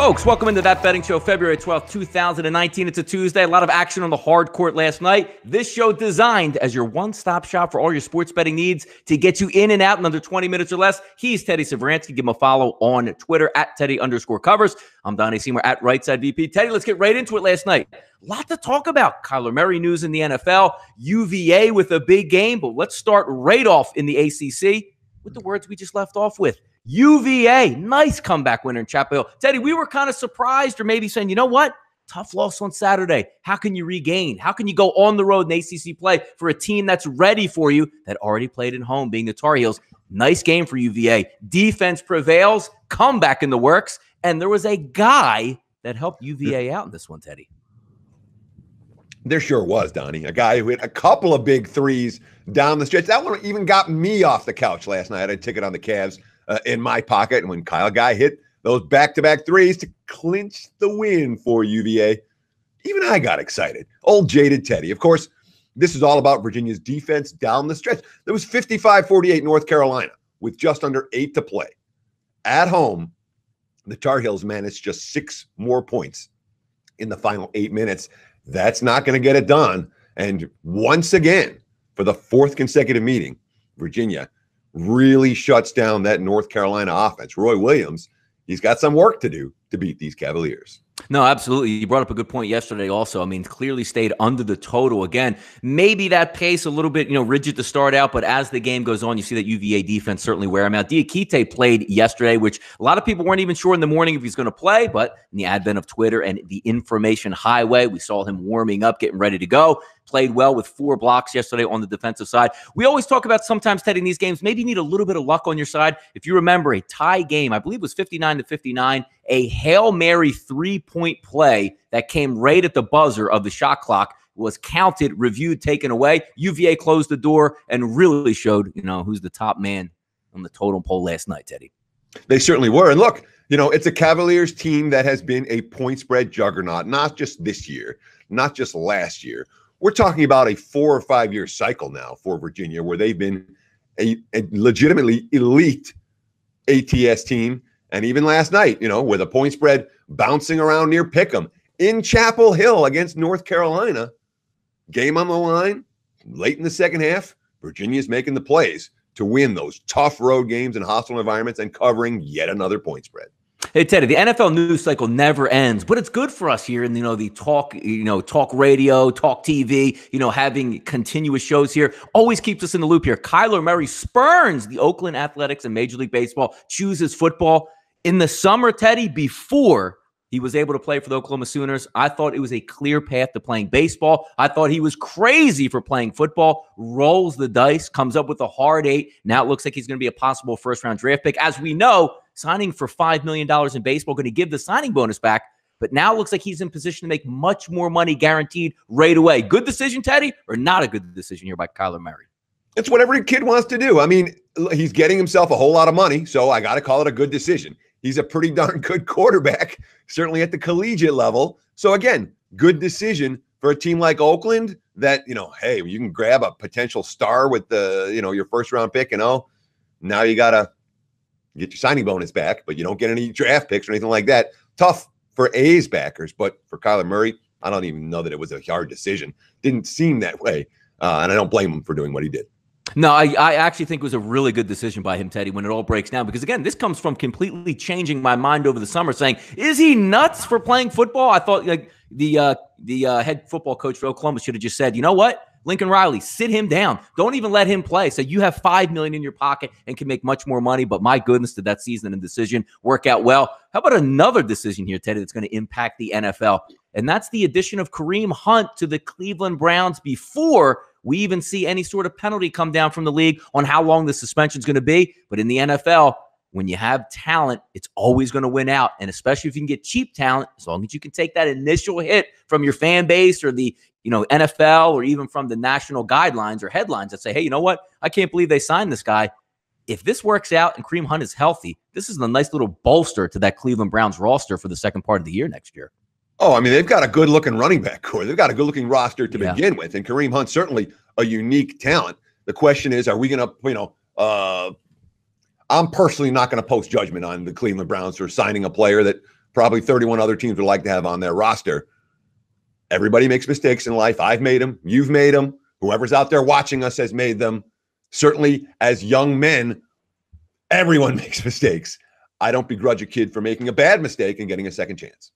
Folks, welcome into That Betting Show, February 12th, 2019. It's a Tuesday. A lot of action on the hard court last night. This show designed as your one-stop shop for all your sports betting needs to get you in and out in under 20 minutes or less. He's Teddy Severansky. Give him a follow on Twitter at Teddy_covers. I'm Donnie Seymour at Rightside VP. Teddy, let's get right into it last night. A lot to talk about. Kyler Murray news in the NFL. UVA with a big game. But let's start right off in the ACC with the words we just left off with. UVA, nice comeback winner in Chapel Hill. Teddy, we were kind of surprised or maybe saying, you know what? Tough loss on Saturday. How can you regain? How can you go on the road in ACC play for a team that's ready for you that already played at home, being the Tar Heels? Nice game for UVA. Defense prevails, comeback in the works, and there was a guy that helped UVA out in this one, Teddy. There sure was, Donnie. A guy who hit a couple of big threes down the stretch. That one even got me off the couch last night. I had a ticket on the Cavs in my pocket, and when Kyle Guy hit those back-to-back threes to clinch the win for UVA, even I got excited. Old jaded Teddy. Of course, this is all about Virginia's defense down the stretch. There was 55-48 North Carolina with just under 8 to play. At home, the Tar Heels managed just 6 more points in the final 8 minutes. That's not going to get it done. And once again, for the 4th consecutive meeting, Virginia really shuts down that North Carolina offense. Roy Williams, he's got some work to do to beat these Cavaliers. No, absolutely. You brought up a good point yesterday also. I mean, clearly stayed under the total. Again, maybe that pace a little bit, rigid to start out, but as the game goes on, you see that UVA defense certainly wear him out. Diakite played yesterday, which a lot of people weren't even sure in the morning if he's going to play, but in the advent of Twitter and the information highway, we saw him warming up, getting ready to go. Played well with 4 blocks yesterday on the defensive side. We always talk about sometimes, Teddy, in these games, maybe you need a little bit of luck on your side. If you remember a tie game, I believe it was 59-59, a Hail Mary 3-point play that came right at the buzzer of the shot clock was counted, reviewed, taken away. UVA closed the door and really showed, who's the top man on the totem pole last night, Teddy. They certainly were. And look, it's a Cavaliers team that has been a point spread juggernaut, not just this year, not just last year. We're talking about a 4 or 5 year cycle now for Virginia where they've been a legitimately elite ATS team. And even last night, with a point spread bouncing around near Pick'em in Chapel Hill against North Carolina, game on the line, late in the second half, Virginia's making the plays to win those tough road games in hostile environments and covering yet another point spread. Hey, Teddy, the NFL news cycle never ends, but it's good for us here in, the talk radio, talk TV, having continuous shows here always keeps us in the loop here. Kyler Murray spurns the Oakland Athletics and Major League Baseball, chooses football. In the summer, Teddy, before he was able to play for the Oklahoma Sooners, I thought it was a clear path to playing baseball. I thought he was crazy for playing football, rolls the dice, comes up with a hard 8. Now it looks like he's going to be a possible first-round draft pick. As we know, signing for $5 million in baseball going to give the signing bonus back, but now it looks like he's in position to make much more money guaranteed right away. Good decision, Teddy, or not a good decision here by Kyler Murray? It's what every kid wants to do. I mean, he's getting himself a whole lot of money, so I got to call it a good decision. He's a pretty darn good quarterback, certainly at the collegiate level. So again, good decision for a team like Oakland that, hey, you can grab a potential star with the, your first round pick and now you got to get your signing bonus back, but you don't get any draft picks or anything like that. Tough for A's backers, but for Kyler Murray, I don't even know that it was a hard decision. Didn't seem that way, and I don't blame him for doing what he did. No, I actually think it was a really good decision by him, Teddy, when it all breaks down. Because, again, this comes from completely changing my mind over the summer, saying, is he nuts for playing football? I thought the head football coach for Oklahoma should have just said, you know what? Lincoln Riley, sit him down. Don't even let him play. So you have $5 million in your pocket and can make much more money. But my goodness, did that season and decision work out well? How about another decision here, Teddy, that's going to impact the NFL? And that's the addition of Kareem Hunt to the Cleveland Browns before we even see any sort of penalty come down from the league on how long the suspension is going to be. But in the NFL, when you have talent, it's always going to win out. And especially if you can get cheap talent, as long as you can take that initial hit from your fan base or the NFL or even from the national guidelines or headlines that say, hey, you know what? I can't believe they signed this guy. If this works out and Kareem Hunt is healthy, this is a nice little bolster to that Cleveland Browns roster for the second part of the year next year. Oh, I mean, they've got a good-looking running back core. They've got a good-looking roster to begin with, and Kareem Hunt's certainly a unique talent. The question is, are we going to, I'm personally not going to post judgment on the Cleveland Browns for signing a player that probably 31 other teams would like to have on their roster. Everybody makes mistakes in life. I've made them. You've made them. Whoever's out there watching us has made them. Certainly, as young men, everyone makes mistakes. I don't begrudge a kid for making a bad mistake and getting a second chance.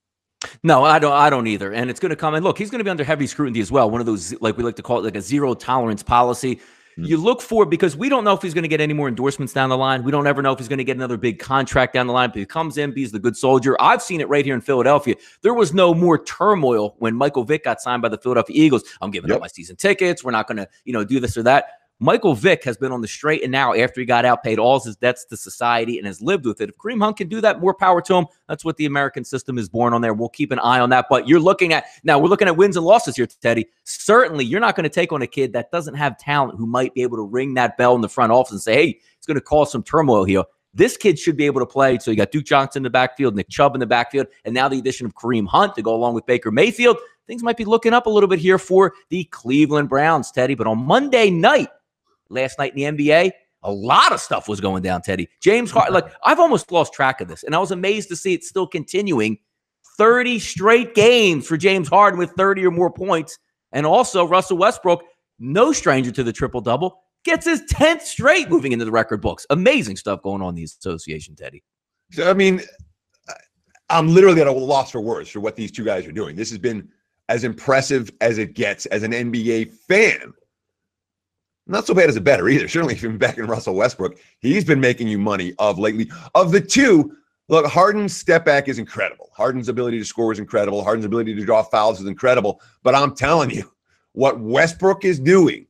No, I don't either. And it's going to come. And look, he's going to be under heavy scrutiny as well. One of those, like we like to call it, like a zero tolerance policy. You look for, because we don't know if he's going to get any more endorsements down the line. We don't ever know if he's going to get another big contract down the line. But he comes in, he's the good soldier. I've seen it right here in Philadelphia. There was no more turmoil when Michael Vick got signed by the Philadelphia Eagles. I'm giving up my season tickets. We're not going to, do this or that. Michael Vick has been on the straight and narrow after he got out, paid all his debts to society, and has lived with it. If Kareem Hunt can do that, more power to him. That's what the American system is born on there. We'll keep an eye on that. But we're looking at wins and losses here, Teddy. Certainly, you're not going to take on a kid that doesn't have talent who might be able to ring that bell in the front office and say, hey, it's going to cause some turmoil here. This kid should be able to play. So you got Duke Johnson in the backfield, Nick Chubb in the backfield, and now the addition of Kareem Hunt to go along with Baker Mayfield. Things might be looking up a little bit here for the Cleveland Browns, Teddy. But on Monday night, last night in the NBA, a lot of stuff was going down, Teddy. James Harden, like, I've almost lost track of this, and I was amazed to see it still continuing. 30 straight games for James Harden with 30 or more points. And also Russell Westbrook, no stranger to the triple-double, gets his 10th straight moving into the record books. Amazing stuff going on in the association, Teddy. So, I mean, I'm literally at a loss for words for what these two guys are doing. This has been as impressive as it gets as an NBA fan. Not so bad as a bettor either. Certainly, if you're backing Russell Westbrook, he's been making you money of lately. Of the two, look, Harden's step back is incredible. Harden's ability to score is incredible. Harden's ability to draw fouls is incredible. But I'm telling you, what Westbrook is doing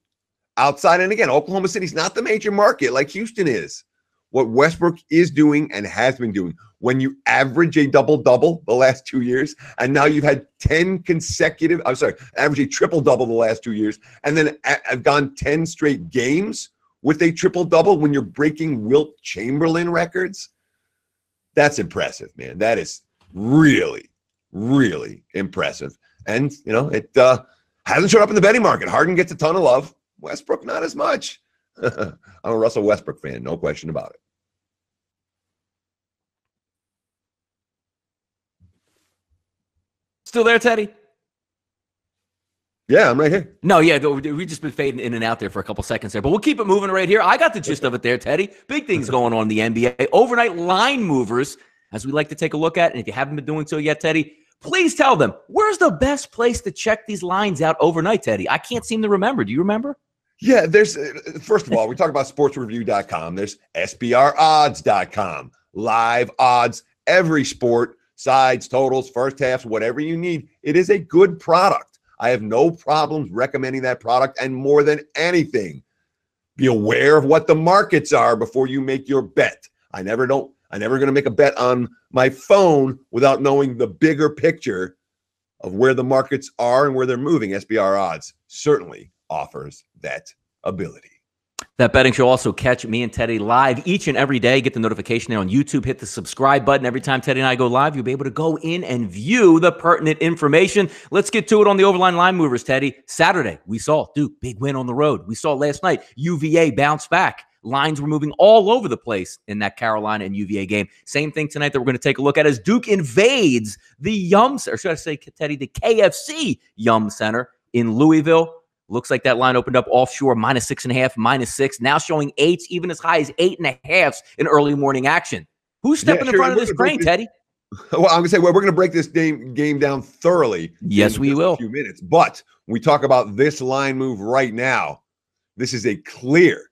outside, and again, Oklahoma City's not the major market like Houston is. What Westbrook is doing and has been doing, when you average a double-double the last 2 years, and now you've had 10 consecutive, average a triple-double the last 2 years, and then I've gone 10 straight games with a triple-double when you're breaking Wilt Chamberlain records, that's impressive, man. That is really, really impressive. And, it hasn't showed up in the betting market. Harden gets a ton of love. Westbrook, not as much. I'm a Russell Westbrook fan, no question about it. Still there, Teddy? Yeah, I'm right here. No, yeah, we've just been fading in and out there for a couple seconds there, but we'll keep it moving right here. I got the gist of it there, Teddy. Big things going on in the NBA. Overnight line movers, as we like to take a look at, and if you haven't been doing so yet, Teddy, please tell them, where's the best place to check these lines out overnight, Teddy? I can't seem to remember. Do you remember? Yeah, there's, first of all, we talk about sportsreview.com. There's SBRodds.com. Live odds, every sport, sides, totals, first halves, whatever you need. It is a good product. I have no problems recommending that product. And more than anything, be aware of what the markets are before you make your bet. I'm never going to make a bet on my phone without knowing the bigger picture of where the markets are and where they're moving. SBR Odds certainly offers that ability. That betting show also catch me and Teddy live each and every day. Get the notification there on YouTube. Hit the subscribe button. Every time Teddy and I go live, you'll be able to go in and view the pertinent information. Let's get to it on the overline line movers, Teddy. Saturday, we saw Duke, big win on the road. We saw last night, UVA bounce back. Lines were moving all over the place in that Carolina and UVA game. Same thing tonight that we're going to take a look at as Duke invades the Yum, or should I say, Teddy, the KFC Yum Center in Louisville. Looks like that line opened up offshore -6.5, -6. Now showing 8s, even as high as 8.5 in early morning action. Who's stepping in front of this train, Teddy? Well, I'm going to say, we're going to break this game down thoroughly. Yes, we will. In a few minutes. But when we talk about this line move right now, this is a clear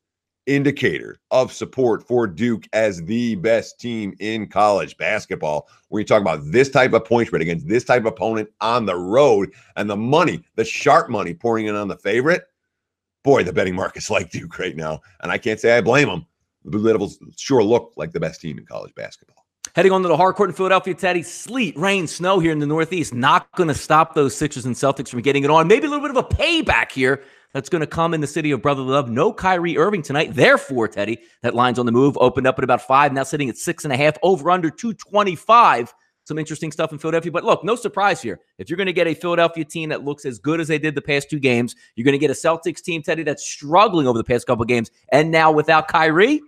indicator of support for Duke as the best team in college basketball. When you talk about this type of point spread against this type of opponent on the road and the money, the sharp money pouring in on the favorite, boy, the betting market's like Duke right now. And I can't say I blame them. The Blue Devils sure look like the best team in college basketball. Heading on to the hard court in Philadelphia, Teddy. Sleet, rain, snow here in the Northeast. Not going to stop those Sixers and Celtics from getting it on. Maybe a little bit of a payback here that's going to come in the city of brotherly love. No Kyrie Irving tonight. Therefore, Teddy, that line's on the move. Opened up at about 5, now sitting at 6.5, over under 225. Some interesting stuff in Philadelphia. But look, no surprise here. If you're going to get a Philadelphia team that looks as good as they did the past 2 games, you're going to get a Celtics team, Teddy, that's struggling over the past couple of games. And now without Kyrie,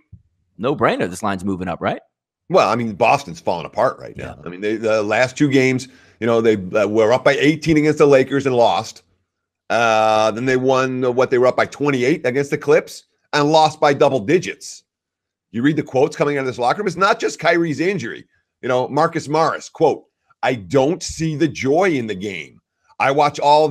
no brainer. This line's moving up, right? Well, I mean, Boston's falling apart right now. I mean, the last two games, they were up by 18 against the Lakers and lost. Then they won they were up by 28 against the Clips and lost by double digits. You read the quotes coming out of this locker room. It's not just Kyrie's injury. Marcus Morris, quote, "I don't see the joy in the game. I watch all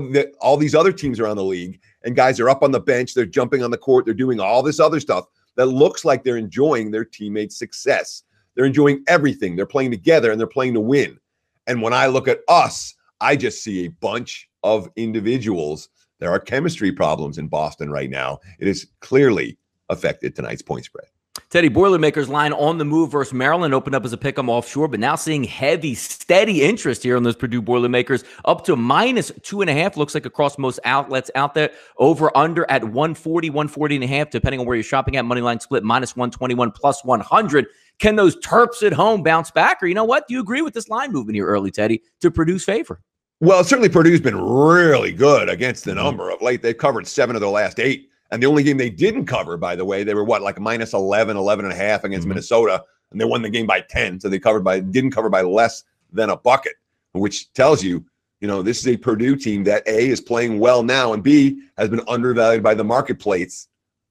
these other teams around the league, and guys are up on the bench. They're jumping on the court. They're doing all this other stuff that looks like they're enjoying their teammates' success. They're enjoying everything. They're playing together, and they're playing to win. And when I look at us, I just see a bunch of individuals. There are chemistry problems in Boston right now. It has clearly affected tonight's point spread." Teddy, Boilermakers line on the move versus Maryland opened up as a pick-em offshore, but now seeing heavy, steady interest here on those Purdue Boilermakers up to -2.5. Looks like across most outlets out there. Over under at 140, 140.5, depending on where you're shopping at. Moneyline split -121 plus 100. Can those Terps at home bounce back? Or you know what? Do you agree with this line movement here early, Teddy, to Purdue's favor? Well, certainly Purdue's been really good against the number of late. They've covered 7 of their last 8. And the only game they didn't cover, by the way, they were like -11, 11.5 against Minnesota, and they won the game by 10. So they didn't cover by less than a bucket, which tells you, this is a Purdue team that A, is playing well now, and B, has been undervalued by the marketplace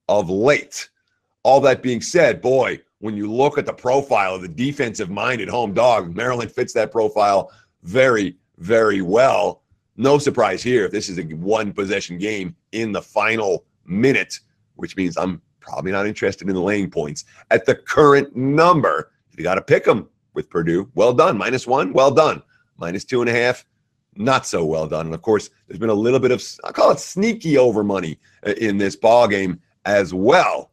of late. All that being said, boy, when you look at the profile of the defensive-minded home dog, Maryland fits that profile very, very well. No surprise here if this is a one-possession game in the final minute, which means I'm probably not interested in the laying points at the current number. You got to pick them with Purdue. Well done. -1, well done. -2.5, not so well done. And of course, there's been a little bit of, I call it sneaky over money in this ball game as well,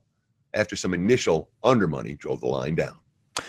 after some initial under money drove the line down.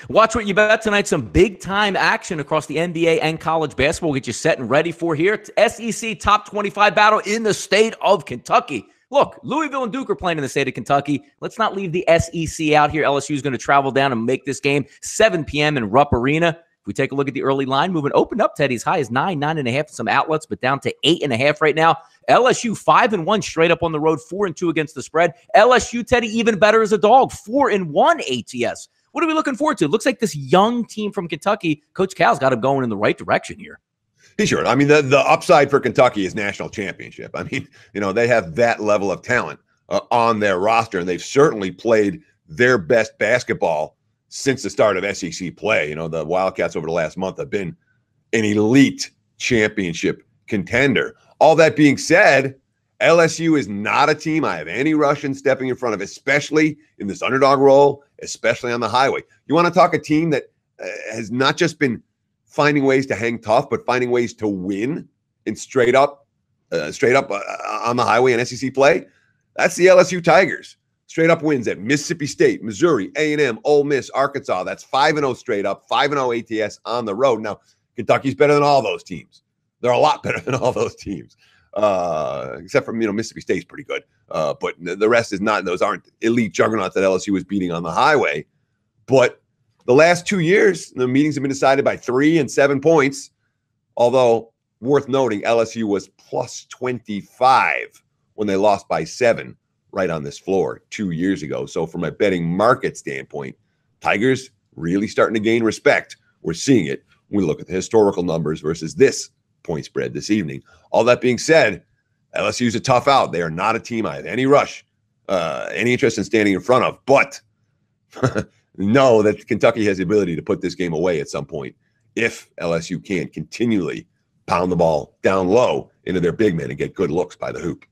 Watch what you bet tonight. Some big-time action across the NBA and college basketball. We'll get you set and ready for here. SEC top 25 battle in the state of Kentucky. Look, Louisville and Duke are playing in the state of Kentucky. Let's not leave the SEC out here. LSU is going to travel down and make this game 7 p.m. in Rupp Arena. If we take a look at the early line movement, opened up, Teddy, as high as 9, 9.5 in some outlets, but down to 8.5 right now. LSU 5-1 straight up on the road, 4-2 against the spread. LSU, Teddy, even better as a dog, 4-1 ATS. What are we looking forward to? Looks like this young team from Kentucky, Coach Cal's got them going in the right direction here. He sure. I mean, the upside for Kentucky is national championship. I mean, they have that level of talent on their roster, and they've certainly played their best basketball since the start of SEC play. The Wildcats over the last month have been an elite championship contender. All that being said, LSU is not a team I have any rush in stepping in front of, especially in this underdog role, especially on the highway. You want to talk a team that has not just been finding ways to hang tough, but finding ways to win in straight up on the highway in SEC play? That's the LSU Tigers. Straight up wins at Mississippi State, Missouri, A&M, Ole Miss, Arkansas. That's 5-0 straight up, 5-0 ATS on the road. Now, Kentucky's better than all those teams. They're a lot better than all those teams, except for, Mississippi State's pretty good. But the rest is not. Those aren't elite juggernauts that LSU is beating on the highway. But the last 2 years, the meetings have been decided by 3 and 7 points, although worth noting, LSU was plus 25 when they lost by 7 right on this floor 2 years ago. So from a betting market standpoint, Tigers really starting to gain respect. We're seeing it when we look at the historical numbers versus this point spread this evening. All that being said, LSU's a tough out. They are not a team I have any rush, any interest in standing in front of, but know that Kentucky has the ability to put this game away at some point if LSU can't continually pound the ball down low into their big men and get good looks by the hoop.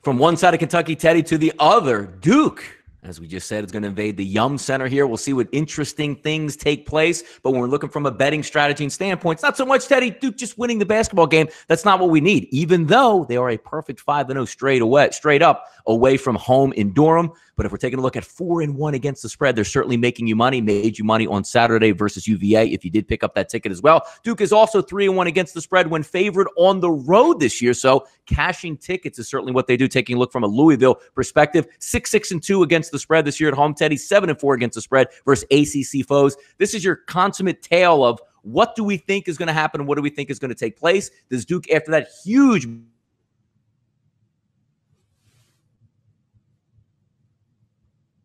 From one side of Kentucky, Teddy, to the other, Duke, as we just said, is going to invade the Yum Center here. We'll see what interesting things take place. But when we're looking from a betting strategy and standpoint, it's not so much, Teddy, Duke just winning the basketball game. That's not what we need, even though they are a perfect 5-0 straight up away from home in Durham. But if we're taking a look at 4-1 against the spread, they're certainly making you money, made you money on Saturday versus UVA if you did pick up that ticket as well. Duke is also 3-1 against the spread when favored on the road this year. So cashing tickets is certainly what they do. Taking a look from a Louisville perspective, 6-2 against the spread this year at home. Teddy, 7-4 against the spread versus ACC foes. This is your consummate tale of what do we think is going to happen and what do we think is going to take place. Does Duke, after that huge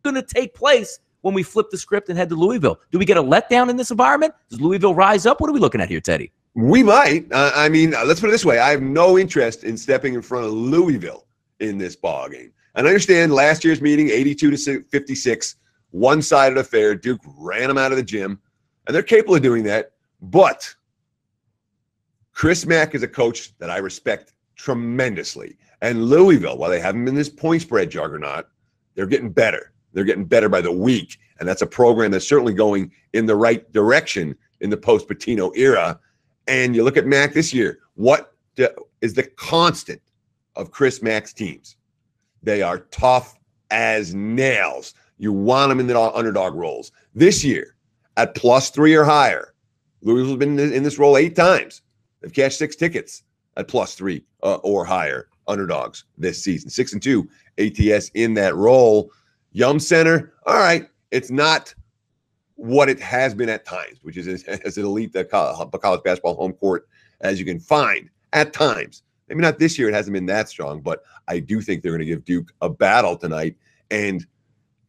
going to take place when we flip the script and head to Louisville? Do we get a letdown in this environment? Does Louisville rise up? What are we looking at here, Teddy? We might. I mean, let's put it this way. I have no interest in stepping in front of Louisville in this ball game. And I understand last year's meeting, 82-56, one-sided affair. Duke ran them out of the gym, and they're capable of doing that. But Chris Mack is a coach that I respect tremendously. And Louisville, while they haven't been this point spread juggernaut, they're getting better. They're getting better by the week. And that's a program that's certainly going in the right direction in the post-Pitino era. And you look at Mack this year, what is the constant of Chris Mack's teams? They are tough as nails. You want them in the underdog roles. This year, at +3 or higher, Louisville's been in this role 8 times. They've cashed 6 tickets at +3 or higher underdogs this season. 6-2 ATS in that role. Yum Center, all right, it's not what it has been at times, which is as an elite college basketball home court as you can find at times. Maybe not this year. It hasn't been that strong, but I do think they're going to give Duke a battle tonight. And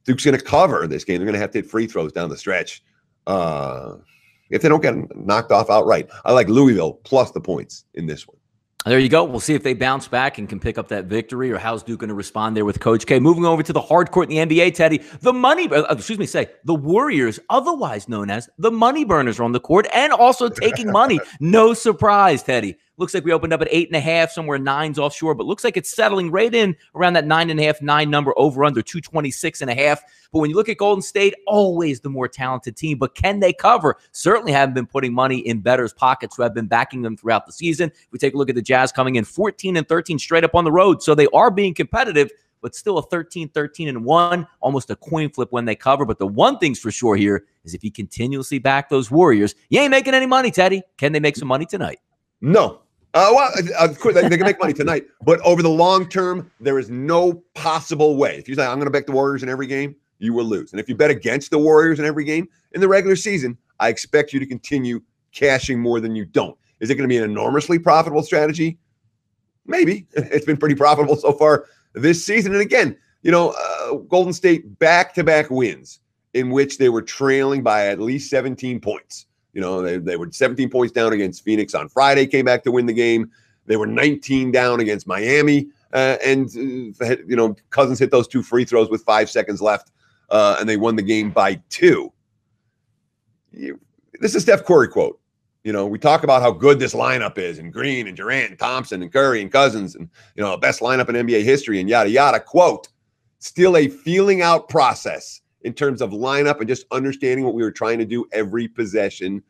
Duke's going to cover this game. They're going to have to hit free throws down the stretch if they don't get knocked off outright. I like Louisville plus the points in this one. There you go. We'll see if they bounce back and can pick up that victory, or how's Duke going to respond there with Coach K. Moving over to the hard court in the NBA, Teddy, the Warriors, otherwise known as the Money Burners, are on the court and also taking money. No surprise, Teddy. Looks like we opened up at 8.5, somewhere 9s offshore, but looks like it's settling right in around that 9.5, 9 number, over under 226.5. But when you look at Golden State, always the more talented team, but can they cover? Certainly haven't been putting money in bettors' pockets who have been backing them throughout the season. If we take a look at the Jazz coming in 14-13 straight up on the road, so they are being competitive, but still a 13-13-1, almost a coin flip when they cover. But the one thing's for sure here is if you continuously back those Warriors, you ain't making any money, Teddy. Can they make some money tonight? No. Well, of course, they can make money tonight, but over the long term, there is no possible way. If you say, I'm going to bet the Warriors in every game, you will lose. And if you bet against the Warriors in every game in the regular season, I expect you to continue cashing more than you don't. Is it going to be an enormously profitable strategy? Maybe. It's been pretty profitable so far this season. And again, Golden State back-to-back wins in which they were trailing by at least 17 points. They were 17 points down against Phoenix on Friday, came back to win the game. They were 19 down against Miami. Cousins hit those 2 free throws with 5 seconds left, and they won the game by 2. This is Steph Curry quote. We talk about how good this lineup is, and Green and Durant and Thompson and Curry and Cousins, and, best lineup in NBA history and yada, yada. Quote, still a feeling out process in terms of lineup and just understanding what we were trying to do every possession.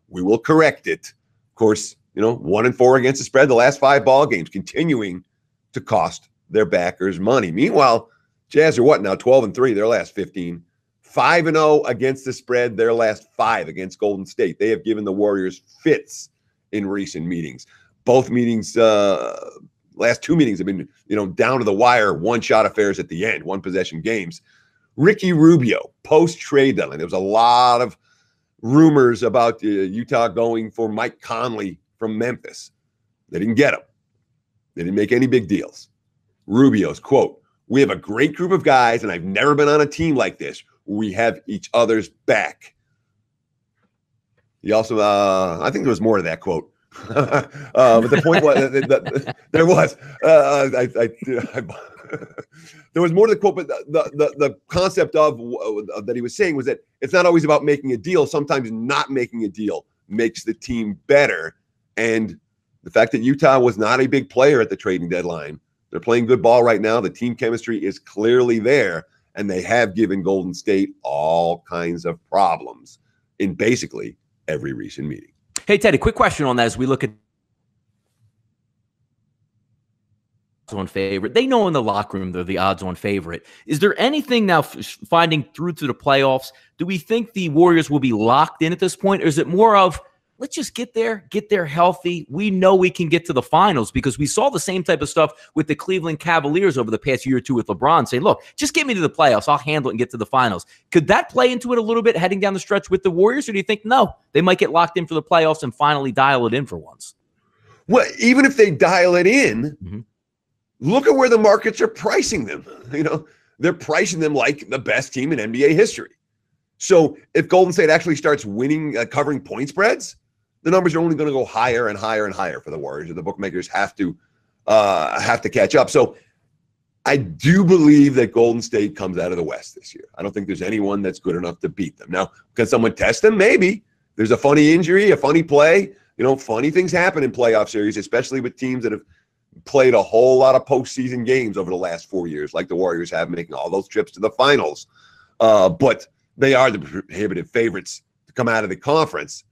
We will correct it. Of course, 1-4 against the spread the last 5 ball games, continuing to cost their backers money. Meanwhile, Jazz are now 12-3 their last 15. 5-0 against the spread their last 5 against Golden State. They have given the Warriors fits in recent meetings. Both meetings, last 2 meetings have been, down to the wire, one-shot affairs at the end, one-possession games. Ricky Rubio, post-trade deadline. There was a lot of rumors about Utah going for Mike Conley from Memphis. They didn't get him. They didn't make any big deals. Rubio's quote, "We have a great group of guys, and I've never been on a team like this. We have each other's back." He also, I think there was more to that quote. But the point was, there was. There was more to the quote, but the concept of that he was saying was that it's not always about making a deal. Sometimes not making a deal makes the team better. And the fact that Utah was not a big player at the trading deadline, they're playing good ball right now. The team chemistry is clearly there, and they have given Golden State all kinds of problems in basically every recent meeting. Hey, Teddy, quick question on that as we look at on favorite. They know in the locker room they're the odds-on favorite. Is there anything now finding through to the playoffs? Do we think the Warriors will be locked in at this point, or is it more of let's just get there healthy? We know we can get to the finals, because we saw the same type of stuff with the Cleveland Cavaliers over the past year or two with LeBron saying, look, just get me to the playoffs. I'll handle it and get to the finals. Could that play into it a little bit heading down the stretch with the Warriors, or do you think, no, they might get locked in for the playoffs and finally dial it in for once? Well, even if they dial it in, look at where the markets are pricing them. They're pricing them like the best team in NBA history. So if Golden State actually starts winning, covering point spreads, the numbers are only going to go higher and higher and higher for the Warriors. And the bookmakers have to catch up. So I do believe that Golden State comes out of the West this year. I don't think there's anyone that's good enough to beat them. Now, can someone test them? Maybe. There's a funny injury, a funny play. Funny things happen in playoff series, especially with teams that have played a whole lot of postseason games over the last 4 years, like the Warriors have, making all those trips to the finals. But they are the prohibitive favorites to come out of the conference.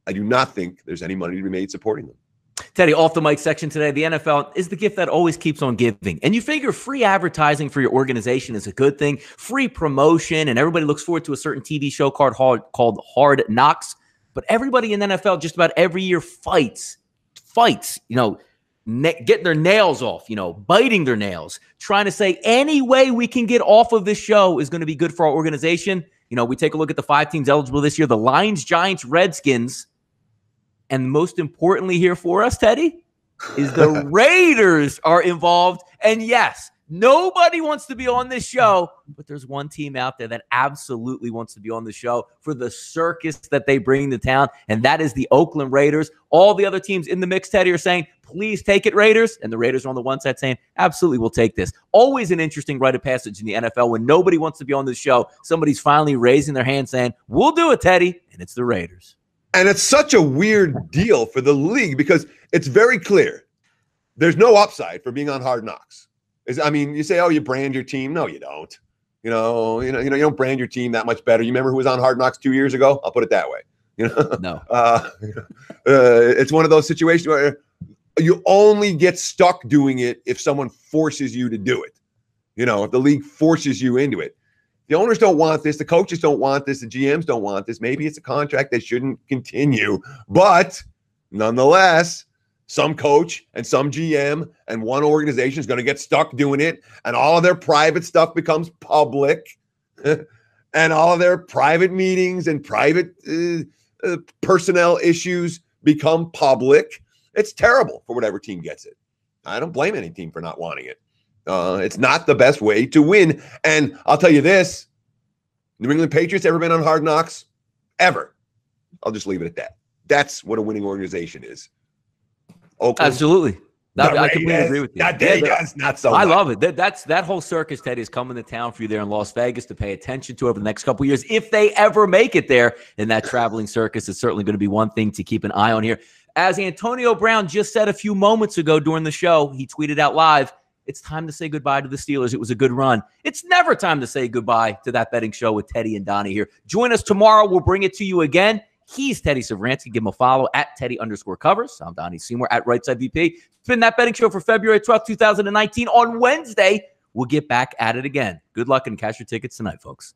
I do not think there's any money to be made supporting them. Teddy, off the mic section today, the NFL is the gift that always keeps on giving. And you figure free advertising for your organization is a good thing, free promotion, and everybody looks forward to a certain TV show called Hard Knocks. But everybody in the NFL just about every year fights, getting their nails off, biting their nails, trying to say any way we can get off of this show is going to be good for our organization. We take a look at the 5 teams eligible this year, the Lions, Giants, Redskins. And most importantly here for us, Teddy, is the Raiders are involved. And yes, nobody wants to be on this show, but there's one team out there that absolutely wants to be on the show for the circus that they bring to town, and that is the Oakland Raiders. All the other teams in the mix, Teddy, are saying, please take it, Raiders. And the Raiders are on the one side saying, absolutely, we'll take this. Always an interesting rite of passage in the NFL when nobody wants to be on the show. Somebody's finally raising their hand saying, we'll do it, Teddy. And it's the Raiders. And it's such a weird deal for the league because it's very clear there's no upside for being on Hard Knocks. You say, oh, you brand your team. No, you don't. You don't brand your team that much better. You remember who was on Hard Knocks 2 years ago? I'll put it that way. No. It's one of those situations where you only get stuck doing it if someone forces you to do it. If the league forces you into it. The owners don't want this. The coaches don't want this. The GMs don't want this. Maybe it's a contract that shouldn't continue. But nonetheless, some coach and some GM and one organization is going to get stuck doing it. And all of their private stuff becomes public. And all of their private meetings and private personnel issues become public. It's terrible for whatever team gets it. I don't blame any team for not wanting it. It's not the best way to win. And I'll tell you this, New England Patriots ever been on Hard Knocks? Ever. I'll just leave it at that. That's what a winning organization is. Oakland, absolutely. I completely agree with you. Not so I much. love it. That whole circus, Teddy, is coming to town for you there in Las Vegas to pay attention to over the next couple of years. If they ever make it there, then that traveling circus is certainly going to be one thing to keep an eye on here. As Antonio Brown just said a few moments ago during the show, he tweeted out live, it's time to say goodbye to the Steelers. It was a good run. It's never time to say goodbye to that betting show with Teddy and Donnie here. Join us tomorrow. We'll bring it to you again. He's Teddy Savransky. Give him a follow at Teddy_covers. I'm Donnie Seymour at Rightside VP. It's been that betting show for February 12th, 2019. On Wednesday, we'll get back at it again. Good luck and cash your tickets tonight, folks.